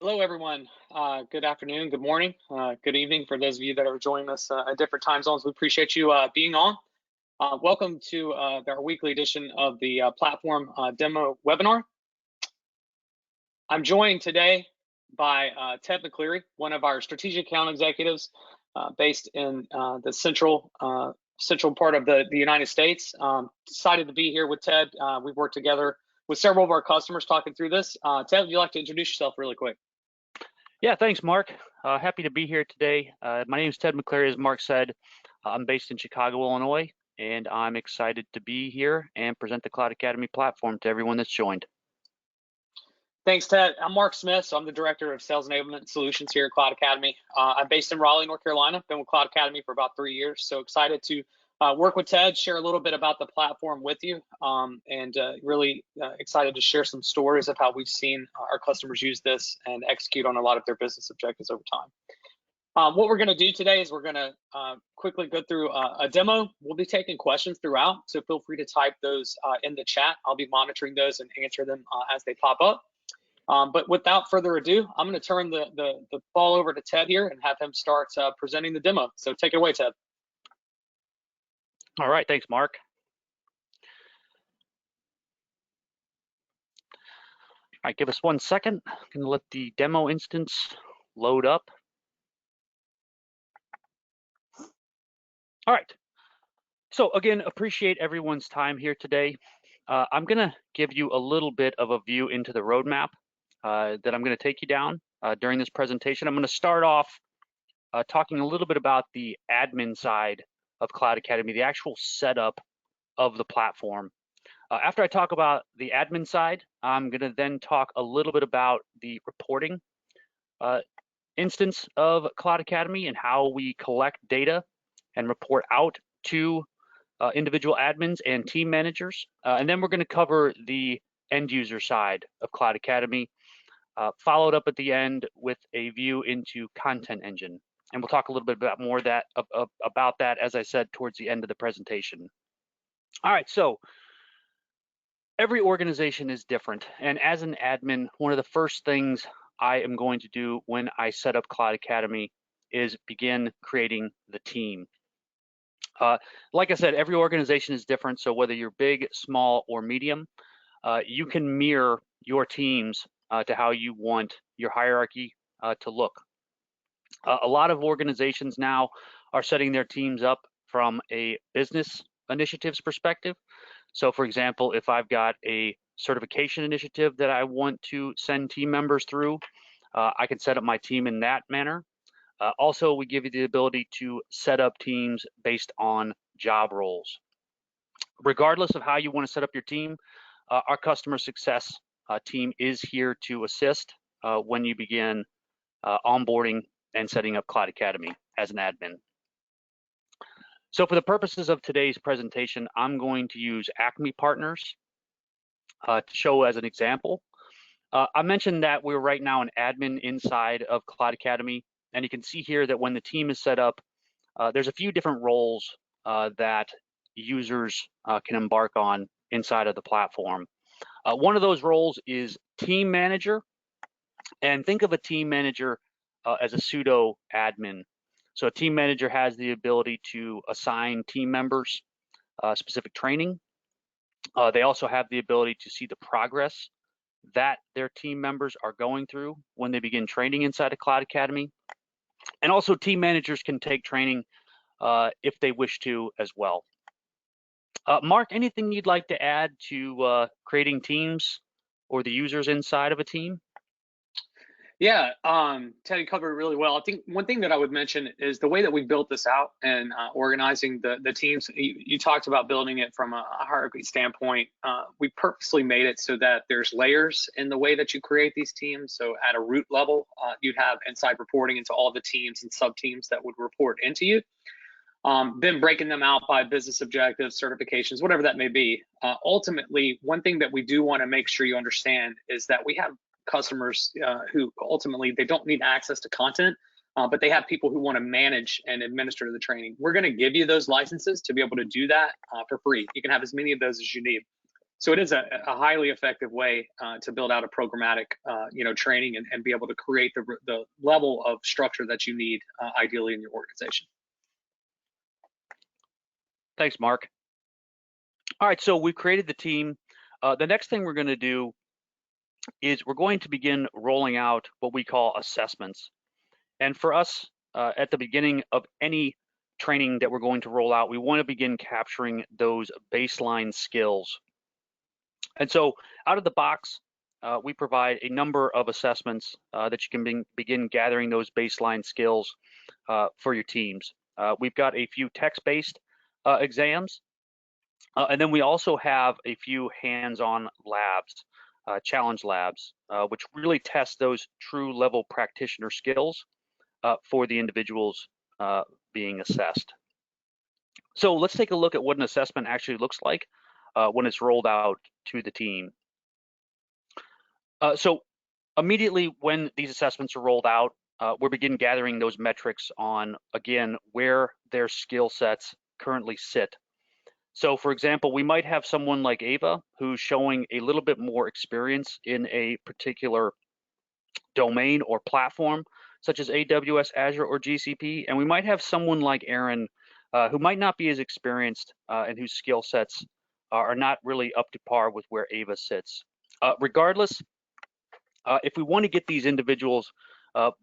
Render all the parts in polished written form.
Hello, everyone. Good afternoon, good morning, good evening for those of you that are joining us at different time zones. We appreciate you being on. Welcome to our weekly edition of the platform demo webinar. I'm joined today by Ted McCleery, one of our strategic account executives based in the central part of the United States. Excited to be here with Ted. We've worked together with several of our customers talking through this. Ted, would you like to introduce yourself really quick? Yeah, thanks, Mark. Happy to be here today. My name is Ted McCleery, as Mark said. I'm based in Chicago, Illinois, and I'm excited to be here and present the Cloud Academy platform to everyone that's joined. Thanks, Ted. I'm Mark Smith, so I'm the Director of Sales Enablement Solutions here at Cloud Academy. I'm based in Raleigh, North Carolina. Been with Cloud Academy for about 3 years, so excited to work with Ted, share a little bit about the platform with you, and really excited to share some stories of how we've seen our customers use this and execute on a lot of their business objectives over time. What we're going to do today is we're going to quickly go through a demo. We'll be taking questions throughout, so feel free to type those in the chat. I'll be monitoring those and answer them as they pop up. But without further ado, I'm going to turn the ball over to Ted here and have him start presenting the demo. So take it away, Ted. All right, thanks, Mark. All right, give us 1 second. I'm going to let the demo instance load up. All right. So again, appreciate everyone's time here today. I'm going to give you a little bit of a view into the roadmap that I'm going to take you down during this presentation. I'm going to start off talking a little bit about the admin side of Cloud Academy, the actual setup of the platform. After I talk about the admin side, I'm going to then talk a little bit about the reporting instance of Cloud Academy and how we collect data and report out to individual admins and team managers. And then we're going to cover the end user side of Cloud Academy, followed up at the end with a view into Content Engine. And we'll talk a little bit about more about that, as I said, towards the end of the presentation. All right, so every organization is different. And as an admin, one of the first things I am going to do when I set up Cloud Academy is begin creating the team. Like I said, every organization is different. So whether you're big, small, or medium, you can mirror your teams to how you want your hierarchy to look. A lot of organizations now are setting their teams up from a business initiatives perspective. So for example, if I've got a certification initiative that I want to send team members through, I can set up my team in that manner. Also, we give you the ability to set up teams based on job roles. Regardless of how you want to set up your team, our customer success team is here to assist when you begin onboarding and setting up Cloud Academy as an admin. So for the purposes of today's presentation, I'm going to use Acme Partners to show as an example. I mentioned that we're right now an admin inside of Cloud Academy, and you can see here that when the team is set up, there's a few different roles that users can embark on inside of the platform. One of those roles is team manager, and think of a team manager as a pseudo admin. So a team manager has the ability to assign team members specific training. They also have the ability to see the progress that their team members are going through when they begin training inside of Cloud Academy. And also team managers can take training if they wish to as well. Mark, anything you'd like to add to creating teams or the users inside of a team? Yeah, Ted, you covered it really well. I think one thing that I would mention is the way that we built this out and organizing the teams. You talked about building it from a hierarchy standpoint. We purposely made it so that there's layers in the way that you create these teams. So at a root level, you'd have inside reporting into all the teams and sub-teams that would report into you. Then breaking them out by business objectives, certifications, whatever that may be. Ultimately, one thing that we do want to make sure you understand is that we have customers who ultimately they don't need access to content, but they have people who want to manage and administer the training. We're going to give you those licenses to be able to do that for free. You can have as many of those as you need. So it is a highly effective way to build out a programmatic, training and be able to create the level of structure that you need ideally in your organization. Thanks, Mark. All right, so we've created the team. The next thing we're going to do is we're going to begin rolling out what we call assessments. And for us, at the beginning of any training that we're going to roll out, we want to begin capturing those baseline skills. And so out of the box, we provide a number of assessments that you can begin gathering those baseline skills for your teams. We've got a few text-based exams, and then we also have a few hands-on labs, challenge labs, which really test those true level practitioner skills for the individuals being assessed. So let's take a look at what an assessment actually looks like when it's rolled out to the team. So immediately when these assessments are rolled out, we begin gathering those metrics on, again, where their skill sets currently sit. So for example, we might have someone like Ava who's showing a little bit more experience in a particular domain or platform, such as AWS, Azure, or GCP. And we might have someone like Aaron who might not be as experienced and whose skill sets are not really up to par with where Ava sits. Regardless, if we want to get these individuals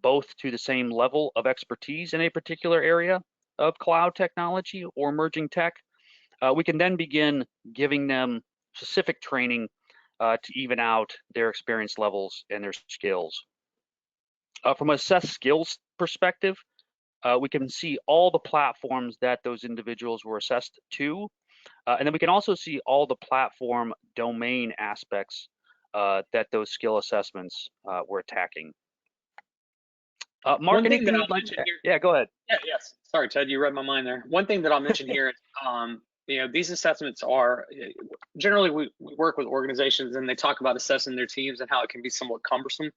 both to the same level of expertise in a particular area of cloud technology or emerging tech, we can then begin giving them specific training to even out their experience levels and their skills. From an assess skills perspective, we can see all the platforms that those individuals were assessed to, and then we can also see all the platform domain aspects that those skill assessments were attacking. Mark, anything you'd like to? Yeah, go ahead. Yeah, yes. Sorry, Ted, you read my mind there. One thing that I'll mention here is, these assessments are generally we work with organizations and they talk about assessing their teams and how it can be somewhat cumbersome.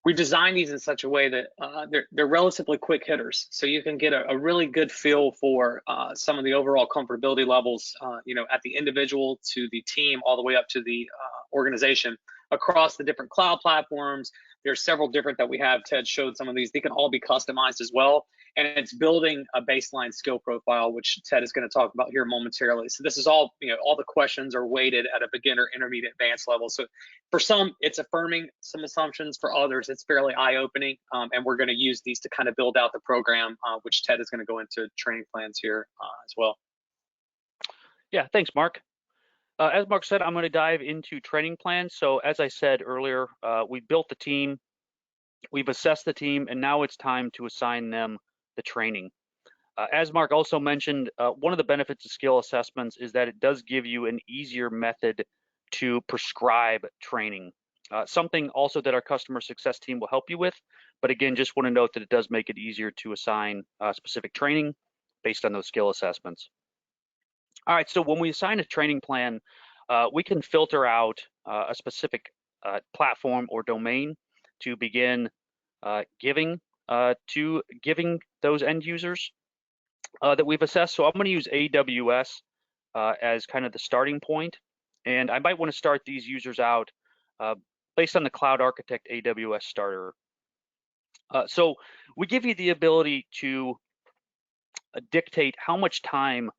We design these in such a way that they're relatively quick hitters, so you can get a really good feel for some of the overall comfortability levels, at the individual to the team, all the way up to the organization across the different cloud platforms. There's several different that we have. Ted showed some of these. They can all be customized as well. And it's building a baseline skill profile, which Ted is going to talk about here momentarily. So this is all, all the questions are weighted at a beginner, intermediate, advanced level. So for some, it's affirming some assumptions. For others, it's fairly eye-opening. And we're going to use these to kind of build out the program, which Ted is going to go into training plans here as well. Yeah, thanks, Mark. As Mark said, I'm going to dive into training plans. So as I said earlier, we built the team, we've assessed the team, and now it's time to assign them the training. As Mark also mentioned, one of the benefits of skill assessments is that it does give you an easier method to prescribe training. Something also that our customer success team will help you with, but again, just want to note that it does make it easier to assign specific training based on those skill assessments. All right, so when we assign a training plan, we can filter out a specific platform or domain to begin giving those end users that we've assessed. So I'm going to use AWS as kind of the starting point, and I might want to start these users out based on the Cloud Architect AWS Starter. So we give you the ability to dictate how much time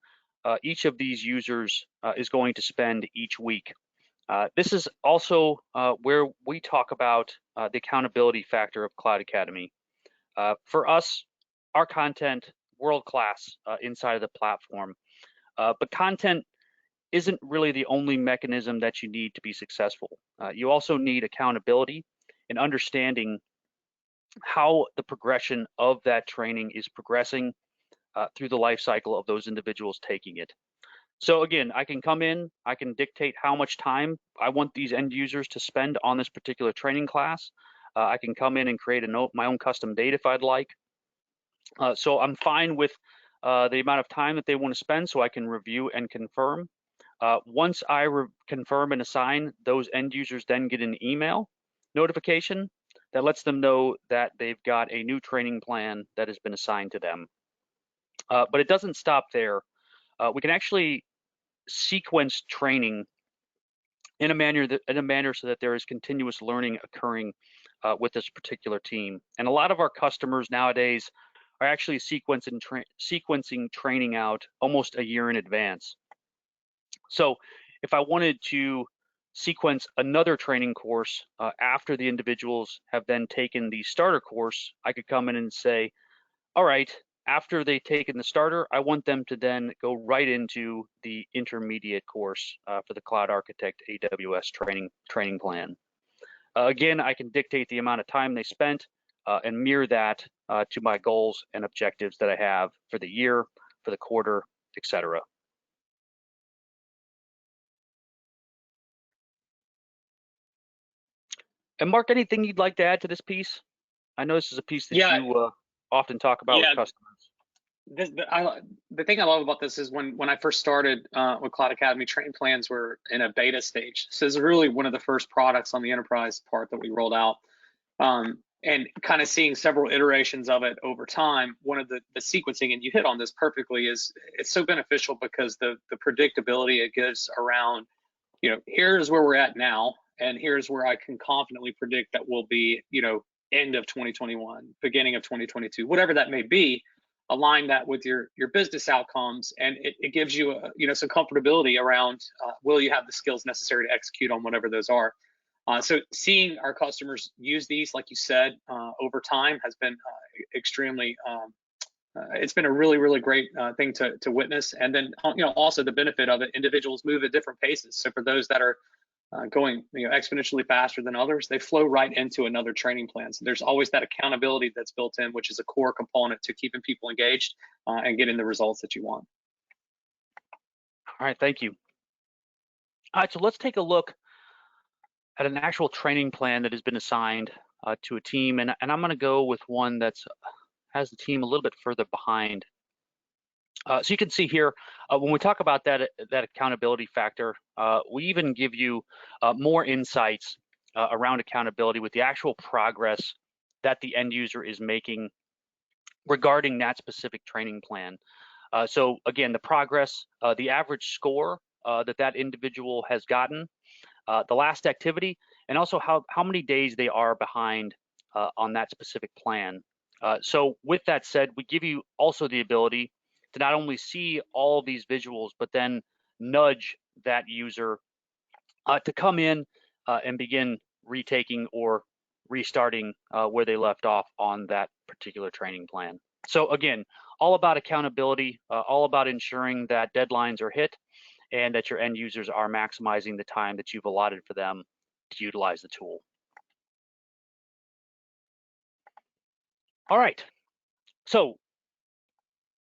each of these users is going to spend each week. This is also where we talk about the accountability factor of Cloud Academy. For us, our content, world-class inside of the platform, but content isn't really the only mechanism that you need to be successful. You also need accountability and understanding how the progression of that training is progressing through the life cycle of those individuals taking it. So again, I can come in, I can dictate how much time I want these end users to spend on this particular training class. I can come in and create my own custom data if I'd like. So I'm fine with the amount of time that they want to spend, so I can review and confirm. Once I confirm and assign, those end users then get an email notification that lets them know that they've got a new training plan that has been assigned to them. But it doesn't stop there. We can actually sequence training in a manner so that there is continuous learning occurring with this particular team. And a lot of our customers nowadays are actually sequencing training out almost a year in advance. So if I wanted to sequence another training course after the individuals have then taken the starter course, I could come in and say, all right, after they've taken the starter, I want them to then go right into the intermediate course for the Cloud Architect AWS training plan. Again, I can dictate the amount of time they spent and mirror that to my goals and objectives that I have for the year, for the quarter, etc. And Mark, anything you'd like to add to this piece? I know this is a piece that Yeah, you often talk about with yeah. customers. The thing I love about this is when I first started with Cloud Academy, training plans were in a beta stage. So this is really one of the first products on the enterprise part that we rolled out. And kind of seeing several iterations of it over time, one of the sequencing, and you hit on this perfectly, is it's so beneficial because the predictability it gives around, here's where we're at now, and here's where I can confidently predict that we'll be, end of 2021, beginning of 2022, whatever that may be. Align that with your business outcomes, and it gives you some comfortability around will you have the skills necessary to execute on whatever those are. So seeing our customers use these, like you said, over time has been extremely. It's been a really, really great thing to witness, and then also the benefit of it. Individuals move at different paces. So for those that are going exponentially faster than others, they flow right into another training plan. So there's always that accountability that's built in, which is a core component to keeping people engaged and getting the results that you want. All right, thank you. All right, so let's take a look at an actual training plan that has been assigned to a team, and I'm going to go with one that's has the team a little bit further behind. So you can see here, when we talk about that accountability factor, we even give you more insights around accountability with the actual progress that the end user is making regarding that specific training plan. So again, the progress, the average score that individual has gotten, the last activity, and also how many days they are behind on that specific plan. So with that said, we give you also the ability to not only see all of these visuals, but then nudge that user to come in and begin retaking or restarting where they left off on that particular training plan. So again, all about accountability, all about ensuring that deadlines are hit and that your end users are maximizing the time that you've allotted for them to utilize the tool. All right, so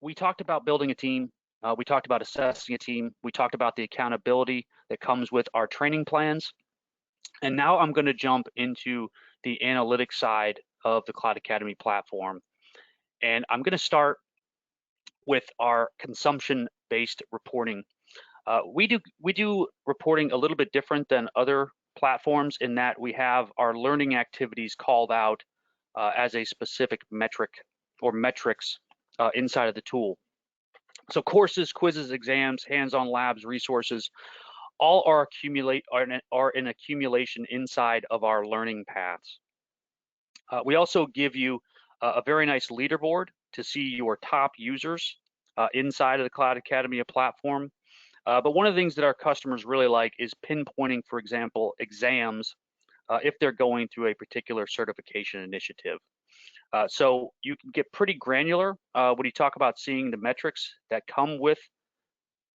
we talked about building a team, we talked about assessing a team, we talked about the accountability that comes with our training plans, and now I'm going to jump into the analytics side of the Cloud Academy platform. And I'm going to start with our consumption-based reporting. We do reporting a little bit different than other platforms in that we have our learning activities called out as a specific metric or metrics inside of the tool. So courses, quizzes, exams, hands-on labs, resources, all are in accumulation inside of our learning paths. We also give you a very nice leaderboard to see your top users inside of the Cloud Academy platform. But one of the things that our customers really like is pinpointing, for example, exams if they're going through a particular certification initiative. So you can get pretty granular when you talk about seeing the metrics that come with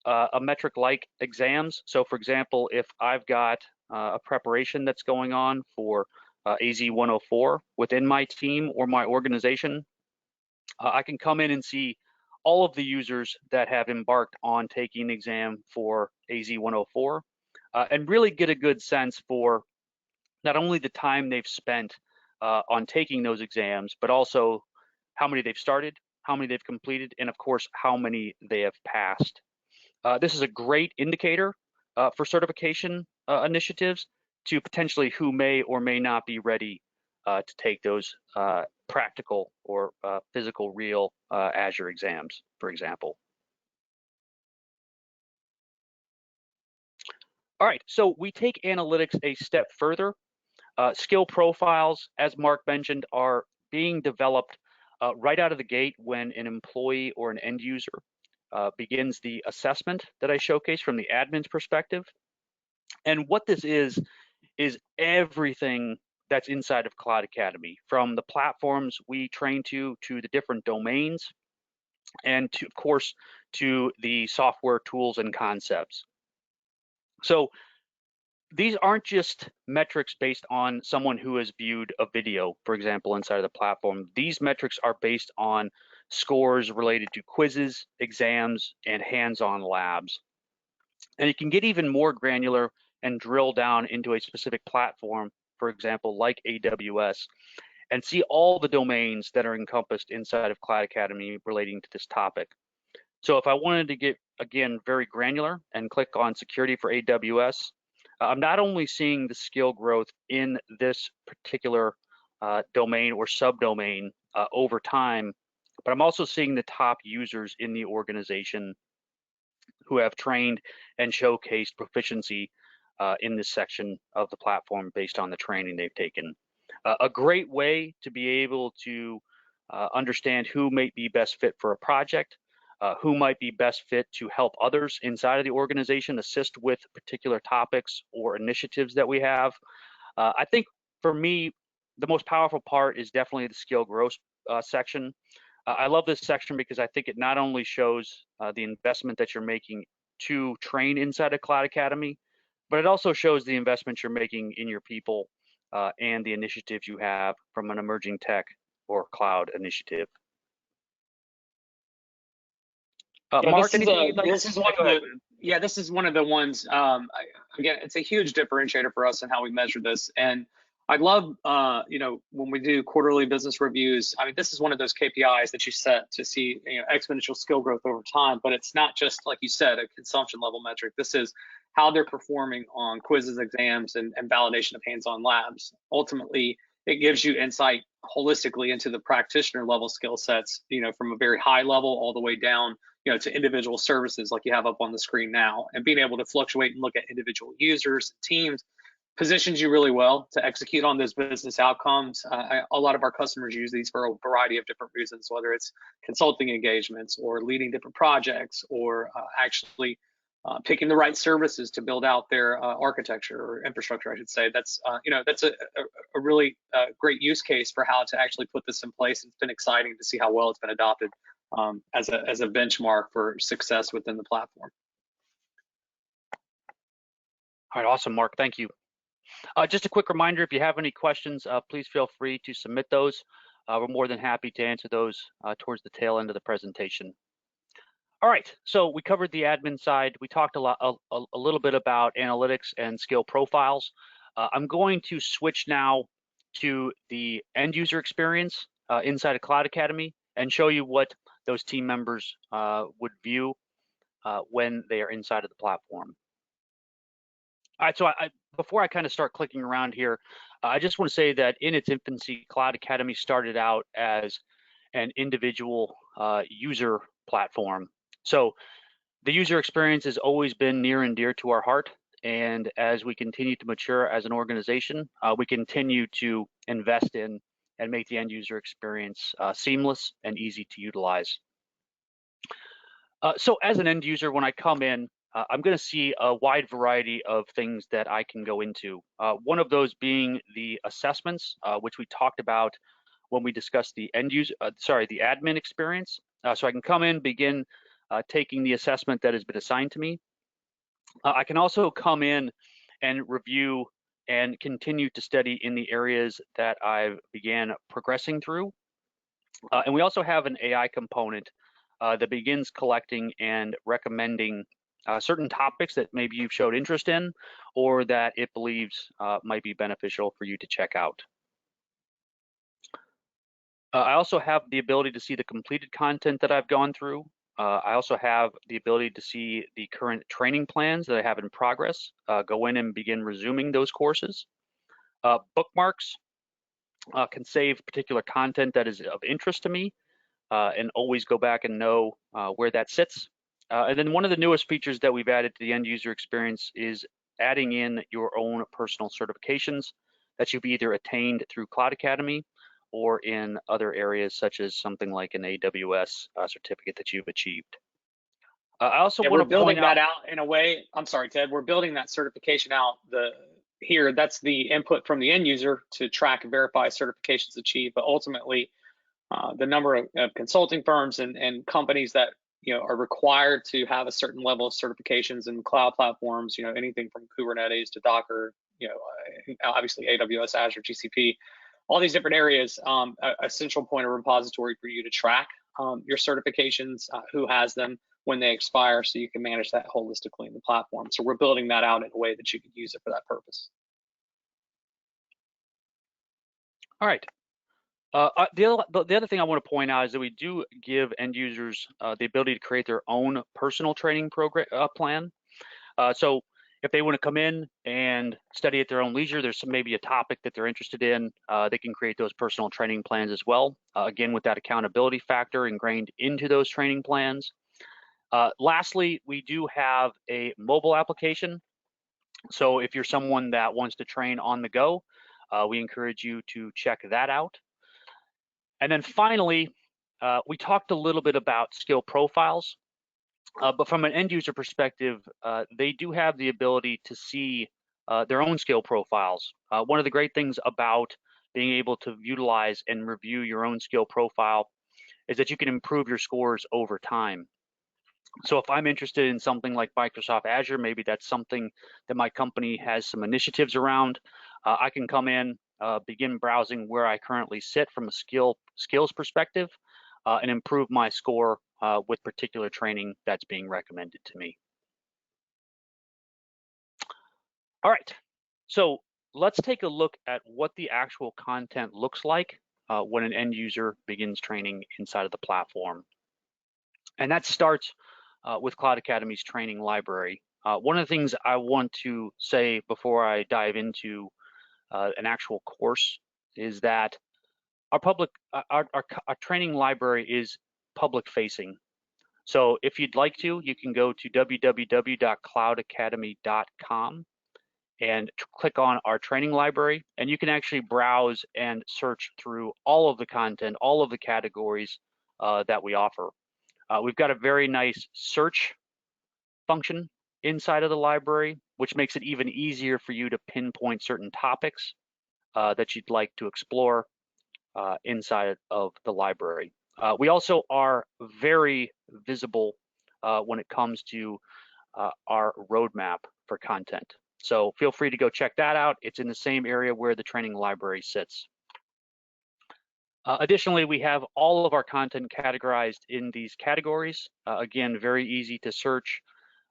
a metric like exams. So for example, if I've got a preparation that's going on for AZ 104 within my team or my organization, I can come in and see all of the users that have embarked on taking an exam for AZ 104 and really get a good sense for not only the time they've spent on taking those exams, but also how many they've started, how many they've completed, and of course, how many they have passed. This is a great indicator for certification initiatives to potentially who may or may not be ready to take those practical or physical real Azure exams, for example. All right, so we take analytics a step further. Skill profiles, as Mark mentioned, are being developed right out of the gate when an employee or an end user begins the assessment that I showcased from the admin's perspective. And what this is everything that's inside of Cloud Academy, from the platforms we train to the different domains, and to, of course, to the software tools and concepts. So these aren't just metrics based on someone who has viewed a video, for example, inside of the platform. These metrics are based on scores related to quizzes, exams, and hands-on labs. And you can get even more granular and drill down into a specific platform, for example, like AWS, and see all the domains that are encompassed inside of Cloud Academy relating to this topic. So if I wanted to get, again, very granular and click on security for AWS, I'm not only seeing the skill growth in this particular domain or subdomain over time, but I'm also seeing the top users in the organization who have trained and showcased proficiency in this section of the platform based on the training they've taken. A great way to be able to understand who might be best fit for a project, who might be best fit to help others inside of the organization assist with particular topics or initiatives that we have. I think for me, the most powerful part is definitely the skill growth section. I love this section because I think it not only shows the investment that you're making to train inside of Cloud Academy, but it also shows the investment you're making in your people and the initiatives you have from an emerging tech or cloud initiative. Yeah, Mark, anything you'd like? this is one of the this is one of the ones. Again, it's a huge differentiator for us in how we measure this, and I love when we do quarterly business reviews. I mean, this is one of those KPIs that you set to see exponential skill growth over time. But it's not just, like you said, a consumption level metric. This is how they're performing on quizzes, exams, and validation of hands-on labs. Ultimately, it gives you insight holistically into the practitioner level skill sets, from a very high level all the way down, to individual services like you have up on the screen now. And being able to fluctuate and look at individual users, teams, positions you really well to execute on those business outcomes. A lot of our customers use these for a variety of different reasons, whether it's consulting engagements or leading different projects, or actually picking the right services to build out their architecture or infrastructure, I should say. That's that's a really great use case for how to actually put this in place. It's been exciting to see how well it's been adopted as a benchmark for success within the platform. All right, awesome, Mark. Thank you. Just a quick reminder, if you have any questions, please feel free to submit those. We're more than happy to answer those towards the tail end of the presentation. All right, so we covered the admin side. We talked a little bit about analytics and skill profiles. I'm going to switch now to the end user experience inside of Cloud Academy and show you what those team members would view when they are inside of the platform. All right, so before I kind of start clicking around here, I just want to say that in its infancy, Cloud Academy started out as an individual user platform. So the user experience has always been near and dear to our heart. And as we continue to mature as an organization, we continue to invest in and make the end user experience seamless and easy to utilize. So as an end user, when I come in, I'm going to see a wide variety of things that I can go into. One of those being the assessments, which we talked about when we discussed the the admin experience. So I can come in, begin taking the assessment that has been assigned to me. I can also come in and review and continue to study in the areas that I began progressing through. And we also have an AI component that begins collecting and recommending certain topics that maybe you've showed interest in or that it believes might be beneficial for you to check out. I also have the ability to see the completed content that I've gone through. I also have the ability to see the current training plans that I have in progress, go in and begin resuming those courses. Bookmarks can save particular content that is of interest to me and always go back and know where that sits. And then one of the newest features that we've added to the end user experience is adding in your own personal certifications that you've either attained through Cloud Academy or in other areas such as something like an AWS certificate that you've achieved. I also Yeah, want we're to point building out, that out in a way. I'm sorry, Ted. We're building that certification out. That's the input from the end user to track and verify certifications achieved. But ultimately, the number of consulting firms and companies that are required to have a certain level of certifications in cloud platforms. Anything from Kubernetes to Docker. Obviously AWS, Azure, GCP, all these different areas. A central point of repository for you to track your certifications, who has them, when they expire, so you can manage that holistically in the platform. So we're building that out in a way that you can use it for that purpose. all right. The other thing I want to point out is that we do give end users the ability to create their own personal training program plan. So if they want to come in and study at their own leisure, there's maybe a topic that they're interested in, they can create those personal training plans as well. Again, with that accountability factor ingrained into those training plans. Lastly, we do have a mobile application. So if you're someone that wants to train on the go, we encourage you to check that out. And then finally, we talked a little bit about skill profiles, but from an end user perspective, they do have the ability to see their own skill profiles. One of the great things about being able to utilize and review your own skill profile is that you can improve your scores over time. So if I'm interested in something like Microsoft Azure, maybe that's something that my company has some initiatives around, I can come in, begin browsing where I currently sit from a skills perspective, and improve my score with particular training that's being recommended to me. All right, so let's take a look at what the actual content looks like when an end user begins training inside of the platform. And that starts with Cloud Academy's training library. One of the things I want to say before I dive into an actual course is that our training library is public facing. So if you'd like to, you can go to www.cloudacademy.com and click on our training library, and you can actually browse and search through all of the content, all of the categories that we offer. We've got a very nice search function inside of the library, which makes it even easier for you to pinpoint certain topics that you'd like to explore inside of the library. We also are very visible when it comes to our roadmap for content. So feel free to go check that out. It's in the same area where the training library sits. Additionally, we have all of our content categorized in these categories. Again, very easy to search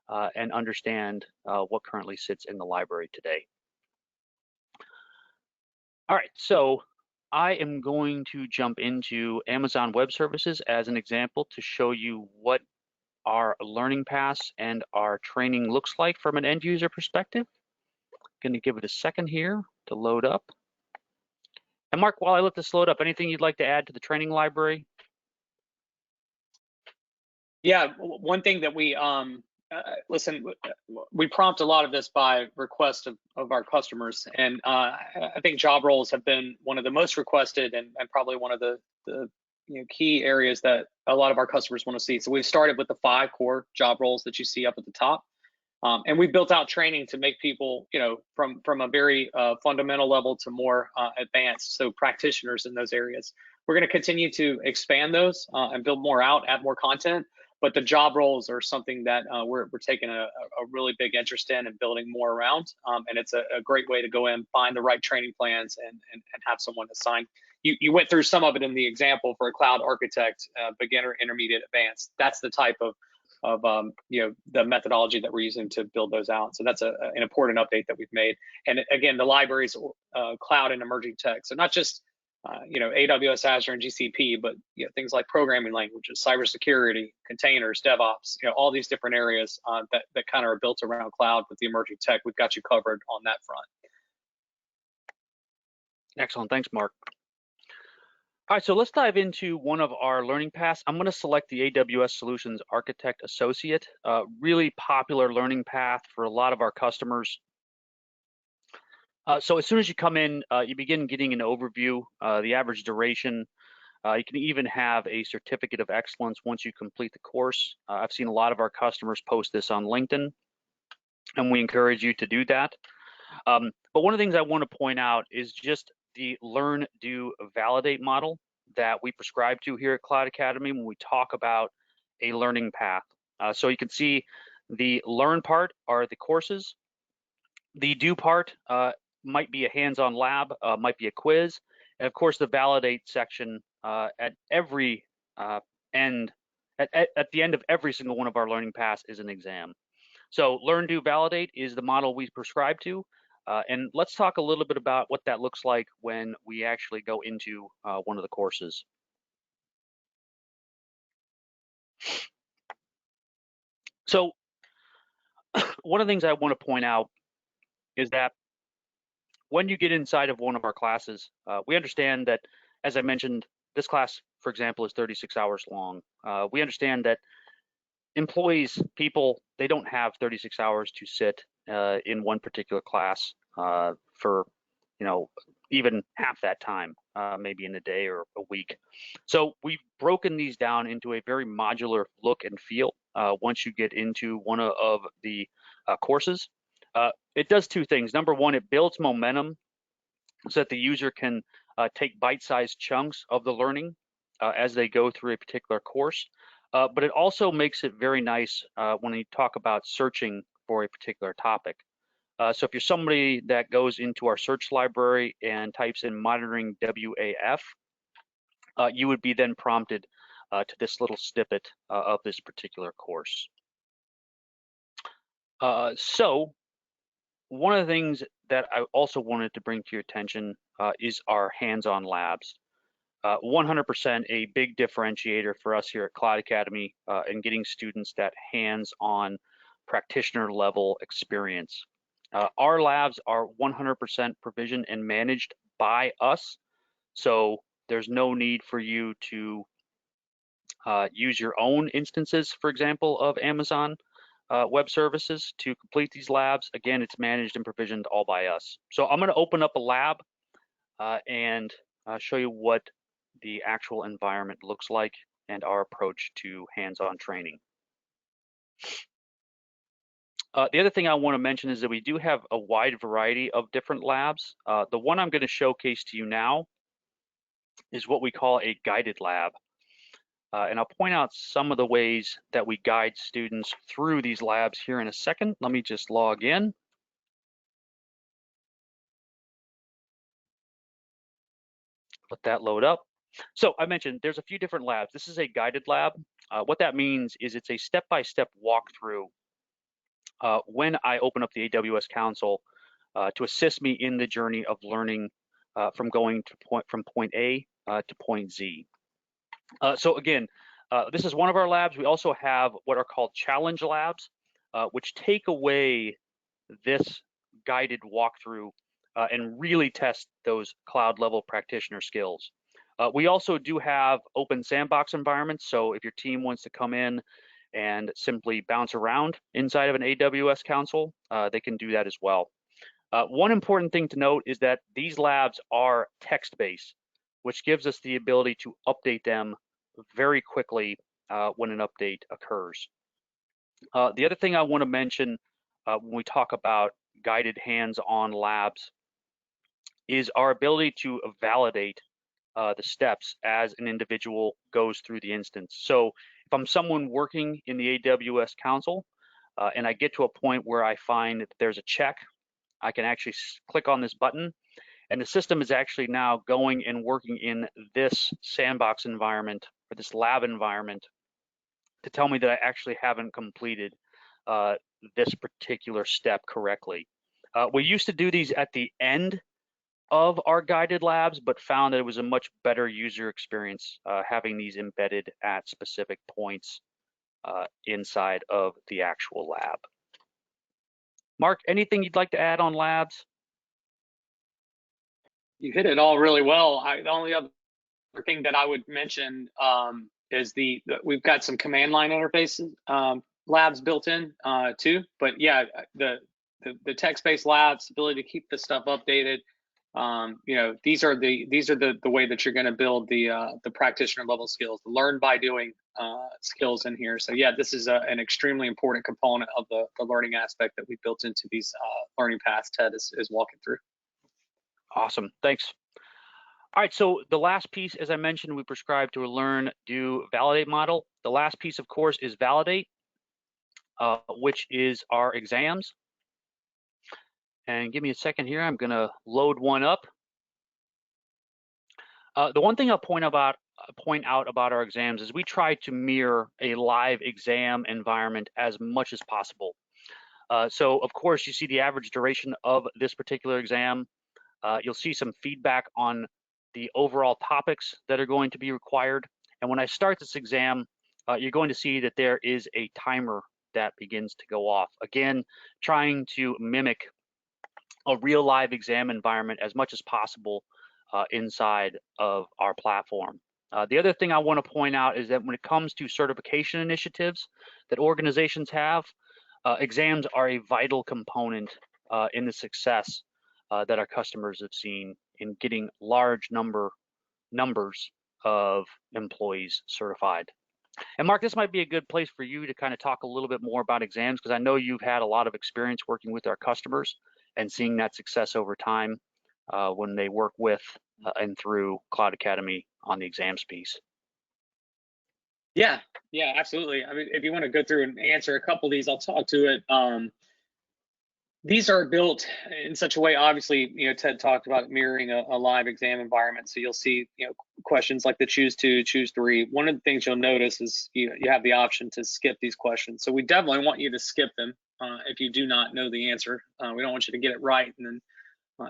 and understand what currently sits in the library today. All right, so I am going to jump into Amazon Web Services as an example to show you what our learning paths and our training looks like from an end user perspective. Going to give it a second here to load up. And Mark, while I let this load up, anything you'd like to add to the training library? Yeah, one thing that we listen, we prompt a lot of this by request of our customers, and I think job roles have been one of the most requested and probably one of the key areas that a lot of our customers want to see. So we've started with the 5 core job roles that you see up at the top, and we built out training to make people, from a very fundamental level to more advanced, so practitioners in those areas. We're going to continue to expand those and build more out, add more content. But the job roles are something that we're taking a really big interest in and building more around. And it's a great way to go in, find the right training plans, and have someone assigned. You went through some of it in the example for a cloud architect, beginner, intermediate, advanced. That's the type of the methodology that we're using to build those out. So that's an important update that we've made. And again, the libraries, cloud and emerging tech. So not just AWS, Azure, and GCP, but things like programming languages, cybersecurity, containers, DevOps, all these different areas that kind of are built around cloud with the emerging tech. We've got you covered on that front. Excellent, thanks, Mark. All right, so let's dive into one of our learning paths. I'm going to select the AWS Solutions Architect Associate, really popular learning path for a lot of our customers. So as soon as you come in, you begin getting an overview, the average duration. You can even have a certificate of excellence once you complete the course. I've seen a lot of our customers post this on LinkedIn, and we encourage you to do that. But one of the things I want to point out is just the learn, do, validate model that we prescribe to here at Cloud Academy when we talk about a learning path. So you can see the learn part are the courses. The do part might be a hands-on lab, might be a quiz, and of course the validate section at every end, at the end of every single one of our learning paths is an exam. So learn, do, validate is the model we prescribe to. And let's talk a little bit about what that looks like when we actually go into one of the courses. So one of the things I want to point out is that when you get inside of one of our classes, we understand that, as I mentioned, this class, for example, is 36 hours long. We understand that employees, people, they don't have 36 hours to sit in one particular class for, even half that time, maybe in a day or a week. So we've broken these down into a very modular look and feel once you get into one of the courses. It does two things. Number one, it builds momentum so that the user can take bite-sized chunks of the learning as they go through a particular course. But it also makes it very nice when you talk about searching for a particular topic. So if you're somebody that goes into our search library and types in monitoring WAF, you would be then prompted to this little snippet of this particular course. So one of the things that I also wanted to bring to your attention is our hands-on labs. 100% a big differentiator for us here at Cloud Academy in getting students that hands-on practitioner level experience. Our labs are 100% provisioned and managed by us, so there's no need for you to use your own instances, for example, of Amazon Web Services to complete these labs. Again, it's managed and provisioned all by us. So I'm going to open up a lab and show you what the actual environment looks like and our approach to hands-on training. The other thing I want to mention is that we do have a wide variety of different labs. The one I'm going to showcase to you now is what we call a guided lab. And I'll point out some of the ways that we guide students through these labs here in a second. Let me just log in. Let that load up. So I mentioned there's a few different labs. This is a guided lab. What that means is it's a step-by-step walkthrough when I open up the AWS console to assist me in the journey of learning from going to from point A to point Z. So again, this is one of our labs. We also have what are called challenge labs, which take away this guided walkthrough and really test those cloud level practitioner skills. We also do have open sandbox environments. So if your team wants to come in and simply bounce around inside of an AWS console, they can do that as well. One important thing to note is that these labs are text-based, which gives us the ability to update them very quickly when an update occurs. The other thing I want to mention when we talk about guided hands-on labs is our ability to validate the steps as an individual goes through the instance. So if I'm someone working in the AWS console and I get to a point where I find that there's a check, I can actually click on this button and the system is actually now going and working in this sandbox environment or this lab environment to tell me that I actually haven't completed this particular step correctly. We used to do these at the end of our guided labs, but found that it was a much better user experience having these embedded at specific points inside of the actual lab. Mark, anything you'd like to add on labs? You hit it all really well. The only other thing that I would mention is we've got some command line interfaces labs built in too. But yeah, the the text-based labs, ability to keep this stuff updated. These are the way that you're going to build the practitioner level skills, the learn by doing skills in here. So yeah, this is an extremely important component of the learning aspect that we built into these learning paths Ted is walking through. Awesome, thanks. All right, so the last piece, as I mentioned, we prescribe to a learn, do, validate model. The last piece, of course, is validate, which is our exams. And give me a second here, I'm gonna load one up. The one thing I'll point out about our exams is we try to mirror a live exam environment as much as possible. So of course, you see the average duration of this particular exam. You'll see some feedback on the overall topics that are going to be required. And when I start this exam, you're going to see that there is a timer that begins to go off. Again, trying to mimic a real live exam environment as much as possible inside of our platform. The other thing I want to point out is that when it comes to certification initiatives that organizations have, exams are a vital component in the success that our customers have seen in getting large numbers of employees certified. And Mark, this might be a good place for you to kind of talk a little bit more about exams, because I know you've had a lot of experience working with our customers and seeing that success over time when they work with and through Cloud Academy on the exams piece. Yeah, absolutely. I mean, if you want to go through and answer a couple of these, I'll talk to it. These are built in such a way, obviously, Ted talked about mirroring a live exam environment. So you'll see, questions like the choose 2, choose 3. One of the things you'll notice is you have the option to skip these questions. So we definitely want you to skip them if you do not know the answer. We don't want you to get it right and then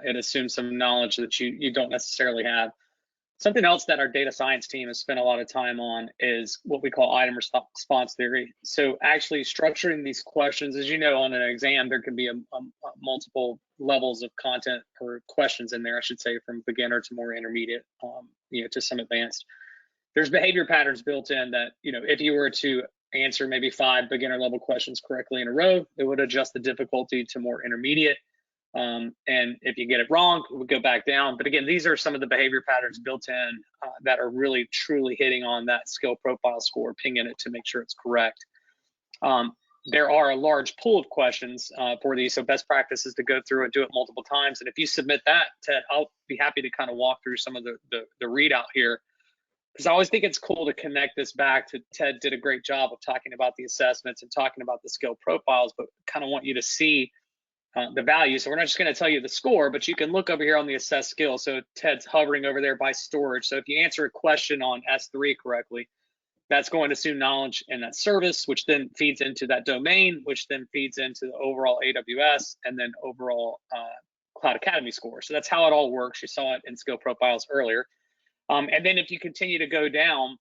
it assumes some knowledge that you don't necessarily have. Something else that our data science team has spent a lot of time on is what we call item response theory. So actually structuring these questions, as you know, on an exam, there can be a multiple levels of content or questions in there, I should say, from beginner to more intermediate, to some advanced. There's behavior patterns built in that, if you were to answer maybe 5 beginner level questions correctly in a row, it would adjust the difficulty to more intermediate. And if you get it wrong, it would go back down. But again, these are some of the behavior patterns built in that are really truly hitting on that skill profile score, pinging it to make sure it's correct. There are a large pool of questions for these, so best practice is to go through and do it multiple times. And if you submit that, Ted, I'll be happy to kind of walk through some of the readout here, because I always think it's cool to connect this back to Ted did a great job of talking about the assessments and talking about the skill profiles, but kind of want you to see the value. So we're not just going to tell you the score, but you can look over here on the assess skill. So Ted's hovering over there by storage. So if you answer a question on S3 correctly, that's going to assume knowledge in that service, which then feeds into that domain, which then feeds into the overall AWS and then overall Cloud Academy score. So that's how it all works. You saw it in skill profiles earlier. And then if you continue to go down,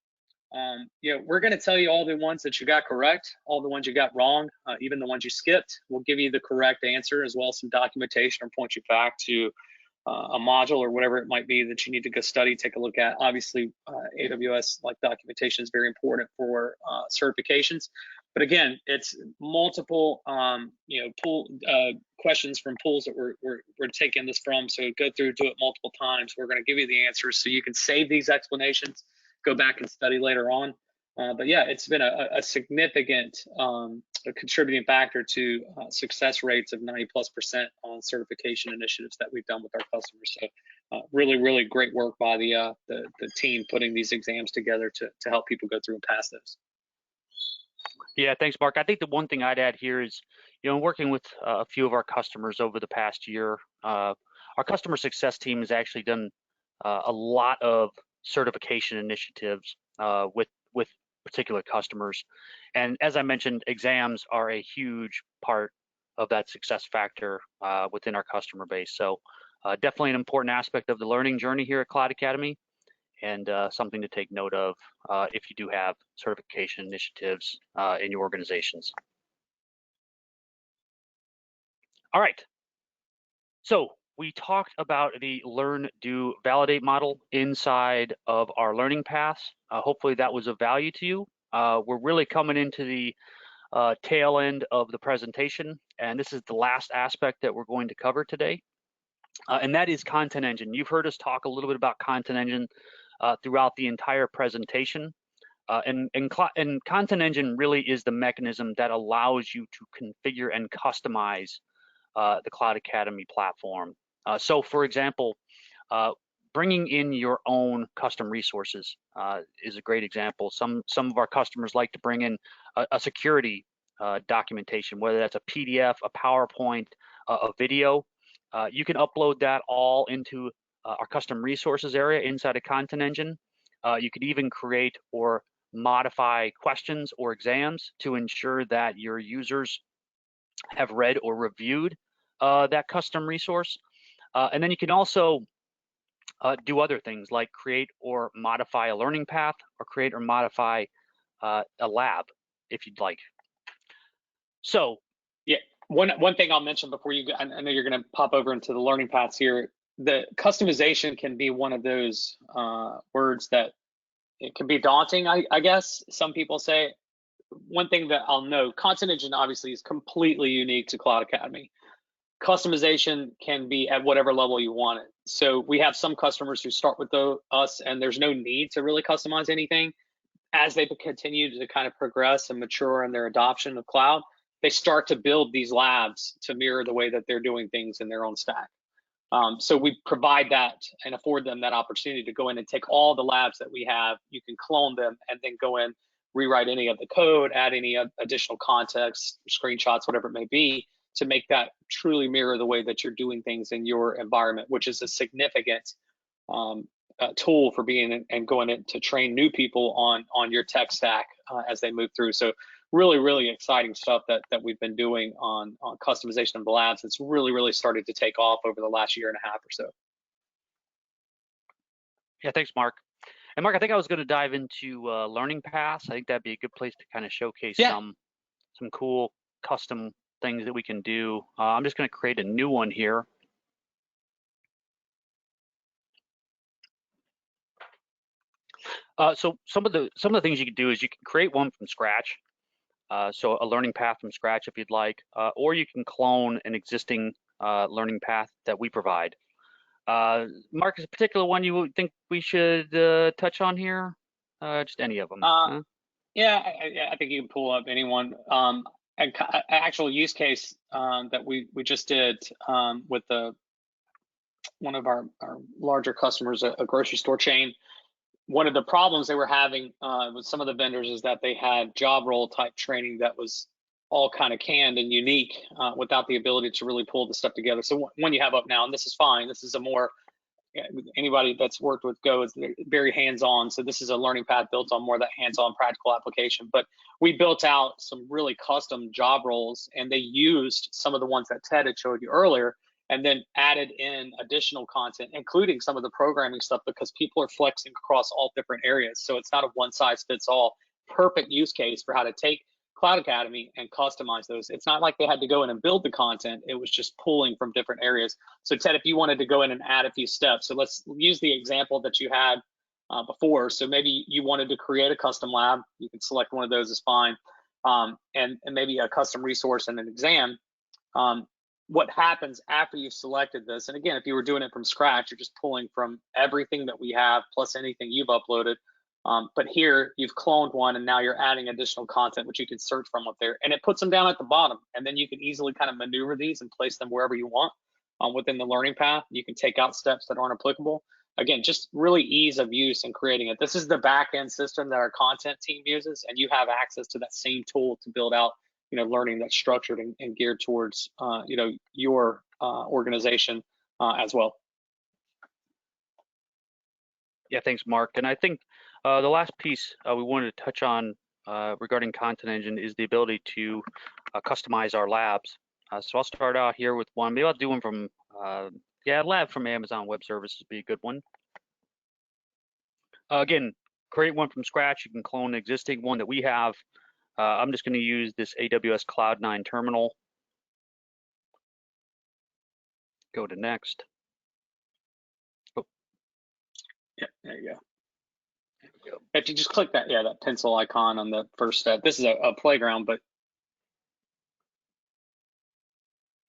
we're going to tell you all the ones that you got correct, all the ones you got wrong, even the ones you skipped. We'll give you the correct answer as well as some documentation or point you back to a module or whatever it might be that you need to go study, take a look at. Obviously, AWS like documentation is very important for certifications. But again, it's multiple pool questions from pools that we're taking this from. So go through, do it multiple times. We're going to give you the answers so you can save these explanations, go back and study later on. But yeah, it's been a significant contributing factor to success rates of 90+% on certification initiatives that we've done with our customers. So really, really great work by the team putting these exams together to help people go through and pass those. Yeah, thanks, Mark. I think the one thing I'd add here is, working with a few of our customers over the past year, our customer success team has actually done a lot of certification initiatives with particular customers. And as I mentioned, exams are a huge part of that success factor within our customer base. So definitely an important aspect of the learning journey here at Cloud Academy, and something to take note of if you do have certification initiatives in your organizations. All right. So we talked about the learn, do, validate model inside of our learning paths. Hopefully that was of value to you. We're really coming into the tail end of the presentation. and this is the last aspect that we're going to cover today, and that is Content Engine. You've heard us talk a little bit about Content Engine throughout the entire presentation. And Content Engine really is the mechanism that allows you to configure and customize the Cloud Academy platform. So for example, bringing in your own custom resources is a great example. Some of our customers like to bring in a security documentation, whether that's a PDF, a PowerPoint, a video. You can upload that all into our custom resources area inside of Content Engine. You could even create or modify questions or exams to ensure that your users have read or reviewed that custom resource. And then you can also do other things like create or modify a learning path, or create or modify a lab if you'd like. So yeah, one thing I'll mention before you go, I know you're going to pop over into the learning paths here. The customization can be one of those words that it can be daunting, I guess. Some people say. One thing that I'll note, Content Engine obviously is completely unique to Cloud Academy. Customization can be at whatever level you want it. So we have some customers who start with us and there's no need to really customize anything. As they continue to kind of progress and mature in their adoption of cloud, they start to build these labs to mirror the way that they're doing things in their own stack. So we provide that and afford them that opportunity to go in and take all the labs that we have. You can clone them and then go in, rewrite any of the code, add any additional context, screenshots, whatever it may be, to make that truly mirror the way that you're doing things in your environment, which is a significant tool for being and going in to train new people on your tech stack as they move through. So really exciting stuff that we've been doing on customization of the labs. It's really started to take off over the last year and a half or so. Yeah, thanks, Mark. And Mark, I think I was going to dive into learning paths. I think that'd be a good place to kind of showcase some cool custom things that we can do. I'm just going to create a new one here. So some of the things you can do is you can create one from scratch. So a learning path from scratch if you'd like, or you can clone an existing learning path that we provide. Mark, is a particular one you would think we should touch on here? Just any of them. Yeah, I think you can pull up anyone. An actual use case that we just did with one of our larger customers, a grocery store chain. One of the problems they were having with some of the vendors is that they had job role type training that was all kind of canned and unique without the ability to really pull the stuff together. So one you have up now, and this is fine. This is a more, anybody that's worked with Go is very hands-on. So this is a learning path built on more of that hands-on practical application. But we built out some really custom job roles, and they used some of the ones that Ted had showed you earlier, and then added in additional content, including some of the programming stuff, because people are flexing across all different areas. So it's not a one size fits all. Perfect use case for how to take Cloud Academy and customize those. It's not like they had to go in and build the content. It was just pulling from different areas. So Ted, if you wanted to go in and add a few steps, so let's use the example that you had before. So maybe you wanted to create a custom lab. You can select one of those, is fine. And maybe a custom resource and an exam. What happens after you've selected this, and again, if you were doing it from scratch, you're just pulling from everything that we have plus anything you've uploaded. But here you've cloned one, and now you're adding additional content, which you can search from up there, and it puts them down at the bottom. And then you can easily kind of maneuver these and place them wherever you want within the learning path. You can take out steps that aren't applicable. Again, just really ease of use in creating it. This is the back end system that our content team uses, and you have access to that same tool to build out learning that's structured and geared towards your organization as well. Yeah, thanks, Mark. And I think the last piece we wanted to touch on regarding Content Engine is the ability to customize our labs. So I'll start out here with one. Maybe I'll do one from lab from Amazon Web Services would be a good one. Again, create one from scratch. You can clone an existing one that we have. I'm just going to use this AWS Cloud9 terminal. Go to next. Oh. Yeah, there you go. If you just click that, that pencil icon on the first step. This is a playground, but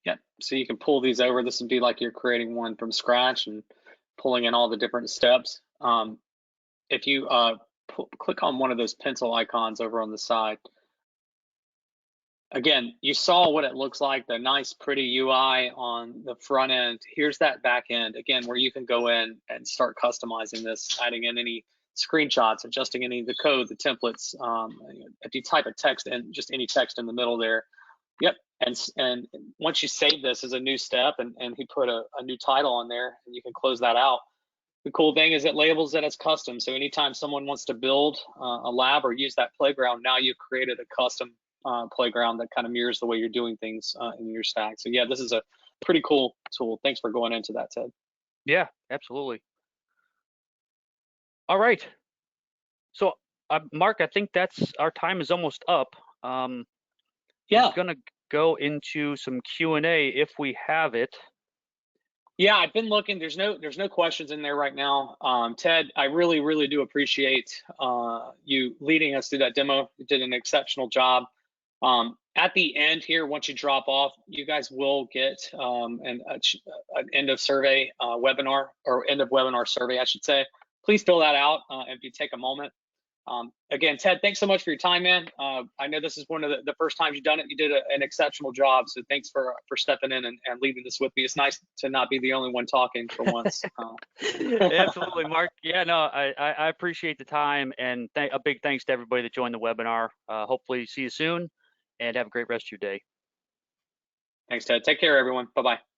Yep. So you can pull these over. This would be like you're creating one from scratch and pulling in all the different steps. If you click on one of those pencil icons over on the side, again, you saw what it looks like, the nice, pretty UI on the front end. Here's that back end, again, where you can go in and start customizing this, adding in any screenshots, adjusting any of the code, the templates. If you type a text and just any text in the middle there, yep. And once you save this as a new step and he put a new title on there, and you can close that out. The cool thing is it labels it as custom. So anytime someone wants to build a lab or use that playground, now you've created a custom playground that kind of mirrors the way you're doing things in your stack. So yeah, this is a pretty cool tool. Thanks for going into that, Ted. Yeah, absolutely. All right. So Mark, I think that's our time is almost up. Yeah. We're gonna go into some Q&A if we have it. Yeah, I've been looking. There's no questions in there right now. Ted, I really do appreciate you leading us through that demo. You did an exceptional job. At the end here, once you drop off, you guys will get an end of survey webinar, or end of webinar survey, I should say. Please fill that out if you take a moment. Again, Ted, thanks so much for your time, man. I know this is one of the first times you've done it. You did an exceptional job, so thanks for stepping in and leading this with me. It's nice to not be the only one talking for once. Absolutely, Mark. Yeah, no, I appreciate the time, and a big thanks to everybody that joined the webinar. Hopefully see you soon, and have a great rest of your day. Thanks, Ted. Take care, everyone. Bye-bye.